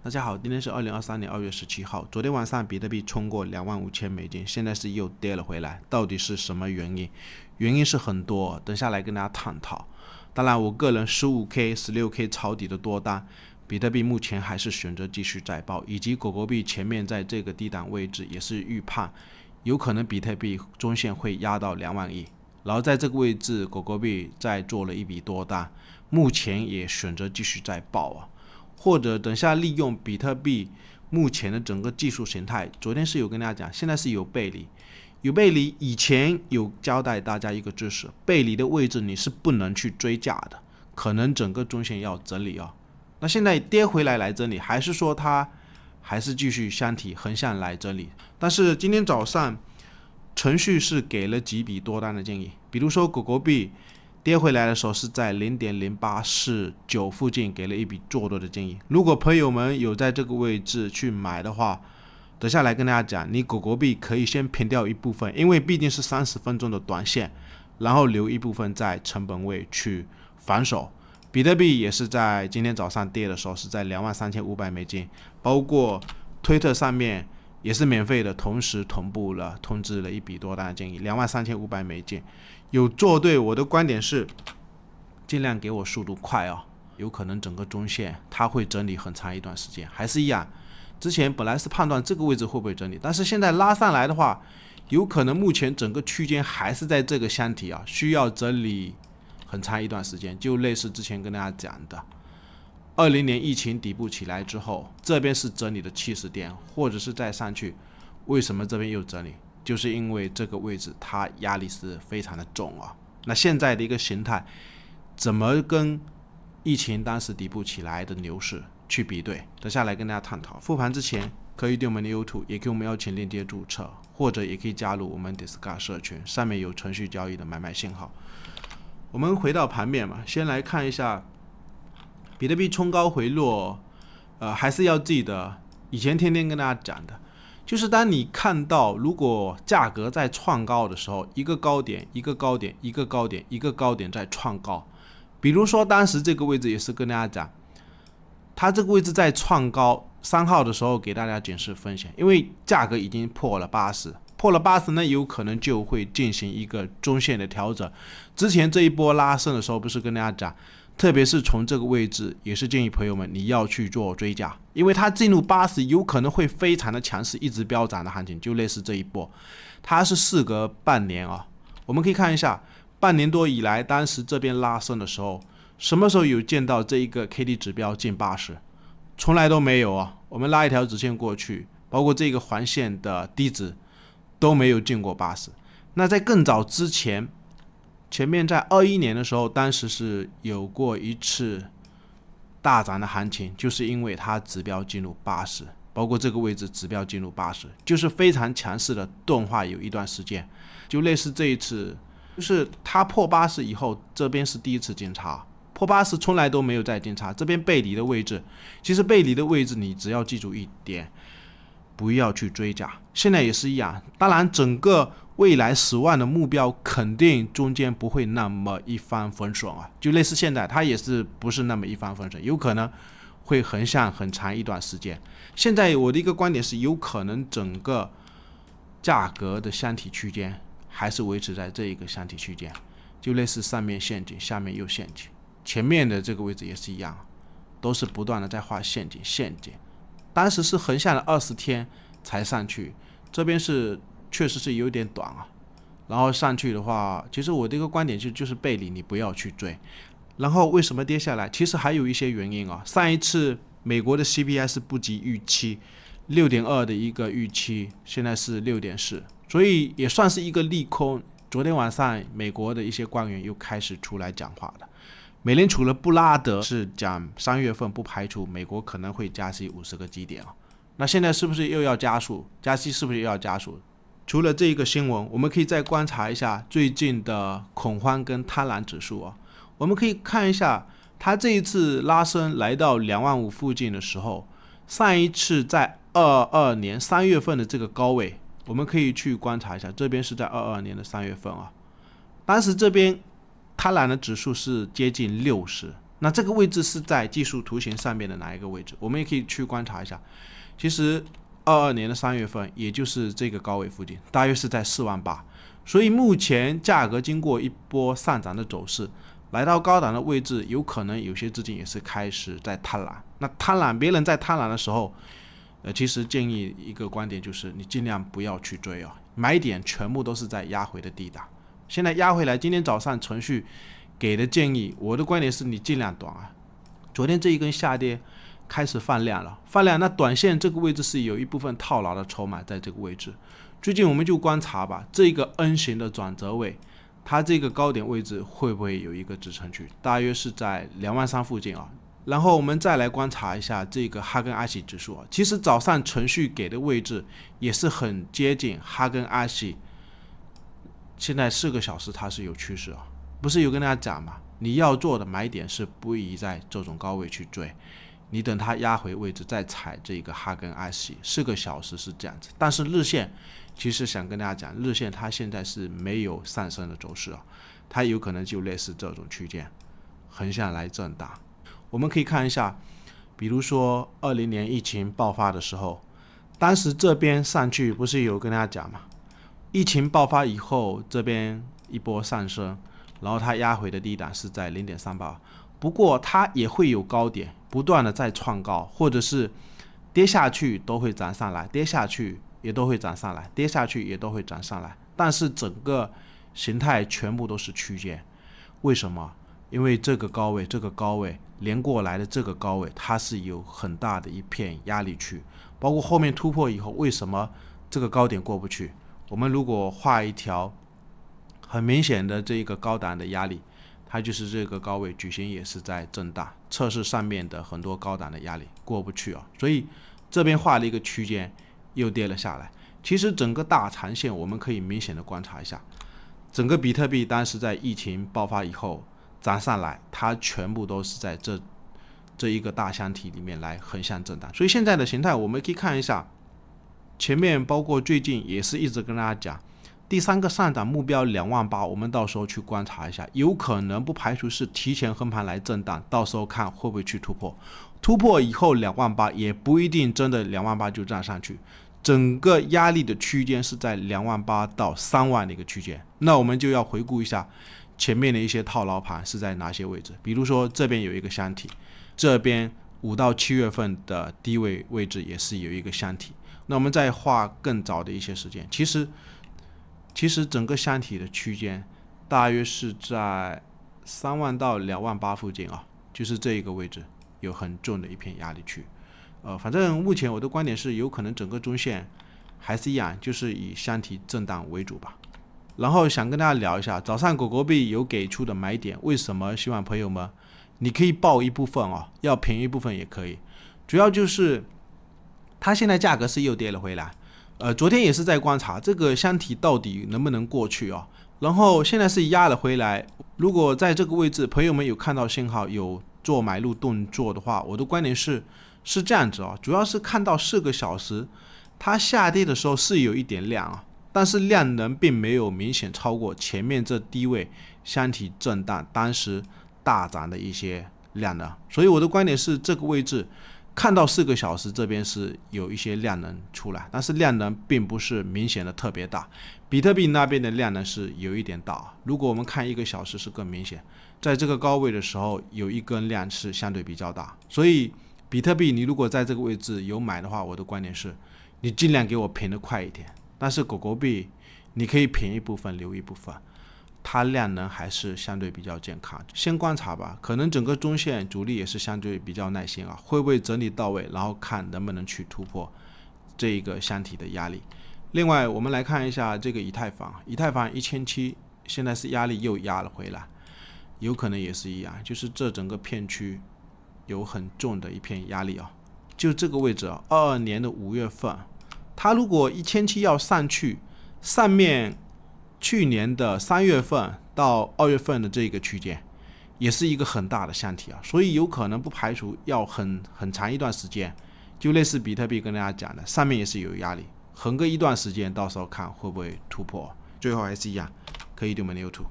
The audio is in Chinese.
大家好，今天是2023年2月17号。昨天晚上比特币冲过25000美金，现在是又跌了回来，到底是什么原因？原因是很多，等下来跟大家探讨。当然，我个人 15K、16K 抄底的多单，比特币目前还是选择继续再爆，以及狗狗币前面在这个低档位置也是预判，有可能比特币中线会压到2万亿，然后在这个位置狗狗币再做了一笔多单，目前也选择继续再爆啊。或者等下利用比特币目前的整个技术形态，昨天是有跟大家讲，现在是有背离，有背离，以前有交代大家一个知识，背离的位置你是不能去追价的，可能整个中线要整理啊。那现在跌回来整理，还是说它还是继续箱体横向来整理？但是今天早上程序是给了几笔多单的建议，比如说狗狗币跌回来的时候是在 0.0849 附近给了一笔做多的建议。如果朋友们有在这个位置去买的话，等下来跟大家讲，你狗狗币可以先平掉一部分，因为毕竟是30分钟的短线，然后留一部分在成本位去防守。比特币也是在今天早上跌的时候是在23500美金，包括推特上面也是免费的，同时同步了通知了一笔多单的建议，23500美金。有做对，我的观点是尽量给我速度快啊，有可能整个中线它会整理很长一段时间，还是一样，之前本来是判断这个位置会不会整理，但是现在拉上来的话，有可能目前整个区间还是在这个箱体啊，需要整理很长一段时间，就类似之前跟大家讲的20年疫情底部起来之后，这边是整理的70点，或者是再上去，为什么这边又整理？就是因为这个位置它压力是非常的重啊。那现在的一个形态怎么跟疫情当时底部起来的牛市去比对？等下来跟大家探讨。复盘之前可以对我们的 YouTube 也给我们邀请链接注册，或者也可以加入我们 Discord 社群，上面有程序交易的买卖信号。我们回到盘面嘛，先来看一下比特币冲高回落，还是要记得以前天天跟大家讲的，就是当你看到如果价格在创高的时候，一个高点一个高点一个高点一个高点在创高，比如说当时这个位置也是跟大家讲，它这个位置在创高3号的时候给大家警示风险，因为价格已经破了80，破了80呢，有可能就会进行一个中线的调整。之前这一波拉升的时候不是跟大家讲，特别是从这个位置，也是建议朋友们你要去做追加，因为它进入80有可能会非常的强势，一直飙涨的行情，就类似这一波，它是事隔半年啊。我们可以看一下，半年多以来，当时这边拉升的时候，什么时候有见到这一个 KD 指标进80？从来都没有啊。我们拉一条直线过去，包括这个环线的低值都没有进过80。那在更早之前，前面在21年的时候，当时是有过一次大涨的行情，就是因为它指标进入80，包括这个位置指标进入80，就是非常强势的钝化有一段时间，就类似这一次，就是它破80以后，这边是第一次进场，破80从来都没有再进场，这边背离的位置，其实背离的位置你只要记住一点，不要去追价，现在也是一样。当然整个未来10万的目标肯定中间不会那么一帆风顺啊，就类似现在它也是不是那么一帆风顺，有可能会横向很长一段时间。现在我的一个观点是，有可能整个价格的箱体区间还是维持在这一个箱体区间，就类似上面陷阱下面又陷阱，前面的这个位置也是一样，都是不断的在画陷阱。当时是横向了20天才上去，这边是确实是有点短啊。然后上去的话，其实我的一个观点就是背离你不要去追。然后为什么跌下来？其实还有一些原因啊。上一次美国的 CPI 是不及预期，6.2的一个预期，现在是6.4，所以也算是一个利空。昨天晚上美国的一些官员又开始出来讲话了。美联储的布拉德是讲3月份不排除美国可能会加息50个基点啊。那现在是不是又要加速？加息是不是又要加速？除了这一个新闻，我们可以再观察一下最近的恐慌跟贪婪指数啊。我们可以看一下，它这一次拉升来到2万5附近的时候，上一次在22年3月份的这个高位，我们可以去观察一下，这边是在22年的3月份啊。当时这边贪婪的指数是接近60，那这个位置是在技术图形上面的哪一个位置？我们也可以去观察一下。其实22年的3月份，也就是这个高位附近，大约是在4万8。所以目前价格经过一波上涨的走势，来到高档的位置，有可能有些资金也是开始在贪婪。那贪婪，别人在贪婪的时候，其实建议一个观点就是，你尽量不要去追啊，买点全部都是在压回的低档。现在压回来，今天早上程序给的建议，我的观点是你尽量短啊。昨天这一根下跌开始放量了，那短线这个位置是有一部分套牢的筹码在这个位置。最近我们就观察吧，这个 N 型的转折位，它这个高点位置会不会有一个支撑区，大约是在2万3附近啊。然后我们再来观察一下这个哈根阿喜指数啊，其实早上程序给的位置也是很接近哈根阿喜，现在4个小时它是有趋势啊，不是有跟大家讲嘛，你要做的买点是不宜在这种高位去追，你等它压回位置再踩这个哈根阿喜，4个小时是这样子。但是日线其实想跟大家讲，日线它现在是没有上升的走势啊，它有可能就类似这种区间横向来震荡。我们可以看一下，比如说20年疫情爆发的时候，当时这边上去不是有跟大家讲嘛，疫情爆发以后这边一波上升，然后它压回的低档是在 0.38， 不过它也会有高点不断的在创高，或者是跌下去都会涨上来，跌下去也都会涨上来，跌下去也都会涨上来，但是整个形态全部都是区间。为什么？因为这个高位连过来的这个高位，它是有很大的一片压力区，包括后面突破以后，为什么这个高点过不去？我们如果画一条很明显的这个高档的压力，它就是这个高位矩形也是在震荡，测试上面的很多高档的压力过不去啊，所以这边画了一个区间又跌了下来。其实整个大长线我们可以明显的观察一下，整个比特币当时在疫情爆发以后涨上来，它全部都是在这一个大箱体里面来横向震荡。所以现在的形态我们可以看一下，前面包括最近也是一直跟大家讲，第3个上涨目标2万8，我们到时候去观察一下，有可能不排除是提前横盘来震荡，到时候看会不会去突破。突破以后2万8也不一定真的2万8就站上去，整个压力的区间是在2万8到3万的一个区间。那我们就要回顾一下前面的一些套牢盘是在哪些位置，比如说这边有一个箱体，这边5到7月份的低位置也是有一个箱体。那我们再画更早的一些时间，其实整个箱体的区间大约是在3万到2万8附近啊，就是这一个位置有很重的一片压力区。反正目前我的观点是，有可能整个中线还是一样，就是以箱体震荡为主吧。然后想跟大家聊一下，早上狗狗币有给出的买点，为什么希望朋友们你可以报一部分哦，要便宜一部分也可以。主要就是它现在价格是又跌了回来，昨天也是在观察这个箱体到底能不能过去哦。然后现在是压了回来，如果在这个位置朋友们有看到信号有做买入动作的话，我的观点是这样子哦，主要是看到4个小时它下跌的时候是有一点量啊，但是量能并没有明显超过前面这低位箱体震荡当时大涨的一些量能，所以我的观点是这个位置看到4个小时这边是有一些量能出来，但是量能并不是明显的特别大，比特币那边的量能是有一点大，如果我们看1个小时是更明显，在这个高位的时候有一根量是相对比较大，所以比特币你如果在这个位置有买的话，我的观点是你尽量给我平的快一点，但是狗狗币你可以平一部分留一部分，它量能还是相对比较健康，先观察吧。可能整个中线主力也是相对比较耐心啊，会不会整理到位，然后看能不能去突破这一个箱体的压力。另外我们来看一下这个以太坊1700现在是压力又压了回来，有可能也是一样，就是这整个片区有很重的一片压力啊，就这个位置啊，22年的5月份，它如果1700要上去，上面去年的3月份到2月份的这个区间，也是一个很大的箱体啊，所以有可能不排除要很长一段时间，就类似比特币跟大家讲的，上面也是有压力，横个一段时间，到时候看会不会突破。最后还是一样，可以对我们的 YouTube。